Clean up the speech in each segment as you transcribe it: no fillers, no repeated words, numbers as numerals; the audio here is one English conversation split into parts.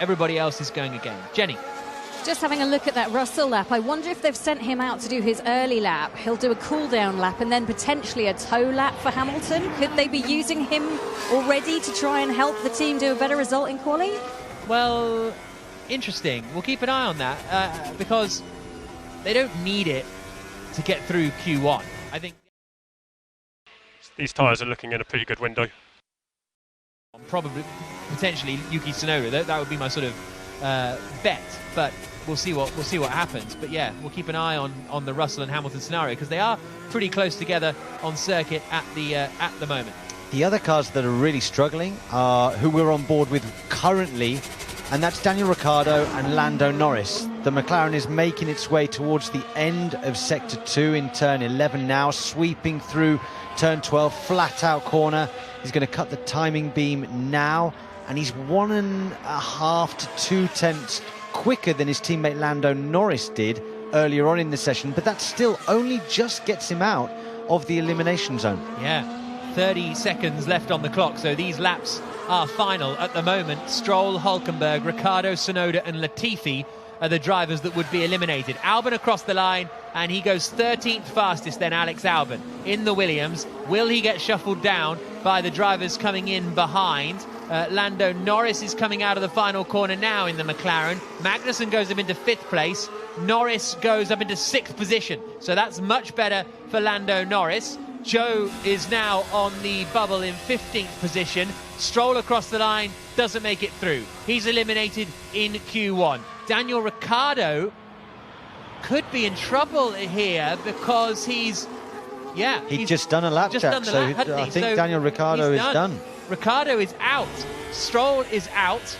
Everybody else is going again. Jenny. Just having a look at that Russell lap, I wonder if they've sent him out to do his early lap. He'll do a cool-down lap and then potentially a tow lap for Hamilton. Could they be using him already to try and help the team do a better result in quali? Well, interesting. We'll keep an eye on that because they don't need it to get through Q1. I think these tyres are looking in a pretty good window. Probably, potentially Yuki Tsunoda. That would be my sort of bet, but we'll see what happens. But yeah, we'll keep an eye on the Russell and Hamilton scenario because they are pretty close together on circuit at the moment. The other cars that are really struggling are who we're on board with currently, and that's Daniel Ricciardo and Lando Norris. The McLaren is making its way towards the end of Sector 2 in turn 11 now, sweeping through turn 12, flat out corner. He's going to cut the timing beam now, and he's 1.5 to 2 tenths quicker than his teammate Lando Norris did earlier on in the session, but that still only just gets him out of the elimination zone. Yeah, 30 seconds left on the clock, so these laps are final at the moment. Stroll, Hülkenberg, Ricciardo, Tsunoda and Latifi are the drivers that would be eliminated. Albon across the line, and he goes 13th fastest then Alex Albon in the Williams. Will he get shuffled down by the drivers coming in behind? Lando Norris is coming out of the final corner now in the McLaren. Magnussen goes up into 5th place. Norris goes up into 6th position. So that's much better for Lando Norris. Joe is now on the bubble in 15th position. Stroll across the line, doesn't make it through. He's eliminated in Q1. Daniel Ricciardo could be in trouble here because he's just done a lap, Jack, so I think Daniel Ricciardo is done. Ricciardo is out. Stroll is out.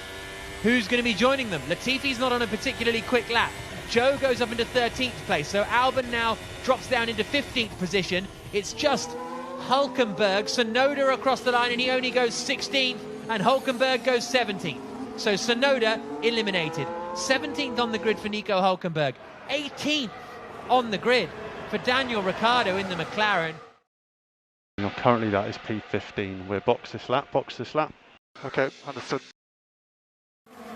Who's going to be joining them? Latifi's not on a particularly quick lap. Joe goes up into 13th place, so Albon now drops down into 15th position. It's just Hülkenberg, Tsunoda across the line, and he only goes 16th, and Hülkenberg goes 17th. So Tsunoda eliminated. 17th on the grid for Nico Hülkenberg. 18th on the grid for Daniel Ricciardo in the McLaren. Currently that is P15. We're box this lap. Okay, understood.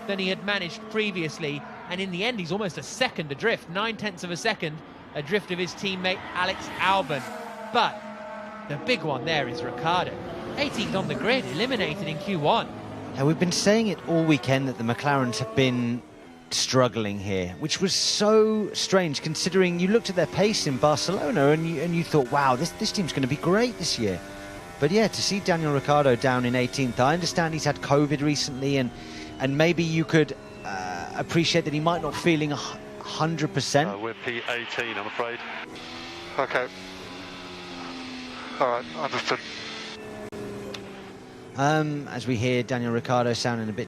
Than he had managed previously, and in the end he's almost a second adrift, 9/10 of a second adrift of his teammate Alex Albon. But the big one there is Ricciardo, 18th on the grid, eliminated in Q1. Now, we've been saying it all weekend that the McLarens have been struggling here, which was so strange considering you looked at their pace in Barcelona and you thought, wow, this team's going to be great this year. But yeah, to see Daniel Ricciardo down in 18th, I understand he's had COVID recently, and maybe you could appreciate that he might not feeling 100%. We're P18, I'm afraid. Okay. All right, understood. As we hear Daniel Ricciardo sounding a bit